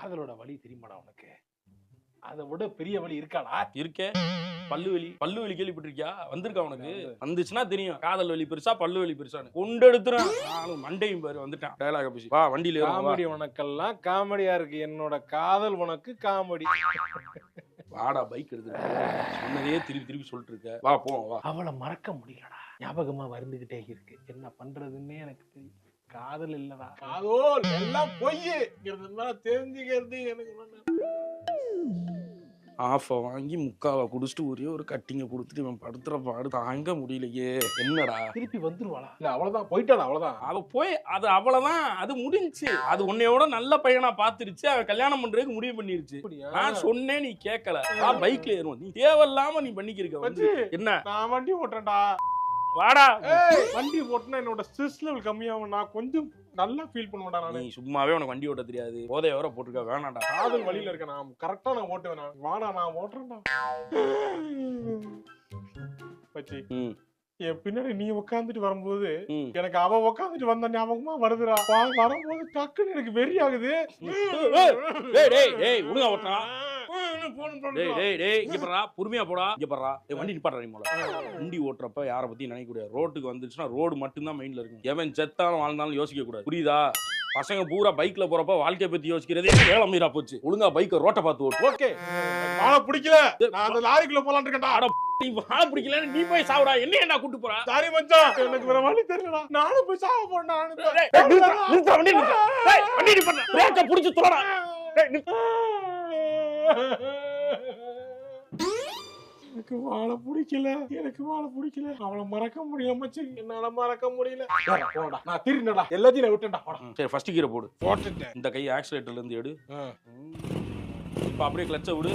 காதலோட வலி தெரியுமாடா உனக்கு? அதை விட பெரிய வலி இருக்காடா? இருக்கே. பல்லு வலி கேள்விப்பட்டிருக்கியா? வந்திருக்கா உனக்கு? வந்துச்சுன்னா தெரியும் காதல் வலி பெருசா பல்லு வலி பெருசான்னு. கொண்டு எடுத்துறான் மண்டையும் பாரு. வந்துட்டான் டயலாக பேசி. வா வண்டியில காமெடி உனக்கெல்லாம் காமெடியா இருக்கு, என்னோட காதல் உனக்கு காமெடி. வாடா பைக் எடுத்து சொன்னதே திருப்பி திருப்பி சொல்லிட்டு இருக்க. வா போவோம் வா. அவளை மறக்க முடியலடா, ஞாபகமா வருந்துகிட்டே இருக்கு. என்ன பண்றதுன்னே எனக்கு தெரியும். காதல் இல்லடா, காதல் எல்லாம் பொய் தெரிஞ்சுக்கிறது எனக்கு. ஆஃபை வாங்கி முக்காவை குடிச்சிட்டு ஒரே ஒரு கட்டிங்க கொடுத்துட்டு இவன் படுத்துற பாடு தாங்க முடியலையே. என்னடா திருப்பி வந்துருவாளா? இல்ல அவ்வளவுதான், போயிட்டாளா? அவ்வளவுதான், அவ போய் அது அவ்வளவுதான், அது முடிஞ்சுச்சு. அது உன்னையோட நல்ல பையனா பாத்துருச்சு. அவ கல்யாணம் பண்றதுக்கு முடிவு பண்ணிருச்சு. நான் சொன்னேன் நீ கேட்கல. பைக்ல ஏறுவோம். நீ தேவையில்லாம நீ பண்ணிக்கிருக்க வந்து. என்ன நான் வண்டி ஓட்டுறேன்டா. வாடா. வண்டி ஓட்டுனா என்னோட ஸ்ட்ரெஸ் லெவல் கம்மியாகும், நான் கொஞ்சம் நல்லா ஃபீல் பண்ணுவேன்டா. நீ சும்மாவே உனக்கு வண்டி ஓட்ட தெரியாது, போதைய வர போட்டுருக்க. வேணாண்டா, காதல் வழியில இருக்க, நான் கரெக்டா நான் ஓட்டுவேன். வாடா நான் ஓட்டுறேன்டா. பச்சி என் பின்னாடி நீ உட்காந்துட்டு வரும்போது எனக்கு அவ உட்காந்துட்டு வந்த ஞாபகமா வருதுடா. வரும்போது டக்குன்னு எனக்கு வெறி ஆகுது. ஒழுங்கா ஓட்டுறா. பொறுமையா போடா. இங்க பாறா, வண்டி நிப்பாட்றா. நீ வண்டி ஓட்டுறப்ப யாரை பத்தி நினைக்க கூடாது. ரோட்டுக்கு வந்துச்சுன்னா ரோடு மட்டும் தான் மைண்ட்ல இருக்கும். எவன் செத்தாலும் வாழ்ந்தாலும் யோசிக்க கூடாது, புரியுதா? பசங்க பூரா பைக்ல போறப்ப வாழ்க்கைய பத்தி யோசிக்கிறதே வேலை மீறா போச்சு. ஒழுங்கா பைக்க ரோட்டை பார்த்து ஓட்டு. ஓகே, வாழ பிடிக்கல, நான் அந்த லாரிக்குள்ள போலான்னு இருக்கேன்டா. நீ வாழ பிடிக்கல, நீ போய் சாவுடா. என்ன என்ன கூட்டு போறா? சாரி மச்சான், எனக்கு வேற வழி தெரியலடா. நானும் போய் சாவ போறேன். வண்டி நிப்பாட்றா. பிரேக்க புடிச்சு தொலைடா. எனக்கு வாழ பிடிக்கல, எனக்கு வாழ பிடிக்கல. அவளை மறக்க முடியல மச்சான், என்னால மறக்க முடியல. போடா, நான் திருநடா, எல்லாத்தையும் நான் விட்டேன்டா. போடா. சரி ஃபர்ஸ்ட் கீரை போடு. போட்டுட்டேன். இந்த கை ஆக்சிலேட்டர்ல இருந்து எடு. இப்ப அப்படியே கிளட்ச விடு.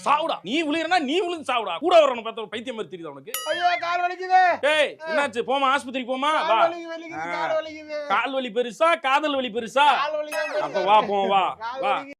சாவுடா. நீ விழுறனா நீ விழுந்து சாவுடா. கூட வரணும் பார்த்தா பைத்தியம் மாதிரி தெரியுதா உனக்கு? ஐயோ கால் வலிக்குது. ஏய் என்னாச்சு? போமா ஆஸ்பத்திரிக்கு போமா. வா. கால் வலிக்குது. கால் வலி பெருசா காதல் வலி பெருசா? கால் வலி தான். அப்ப வா போவோம். வா வா.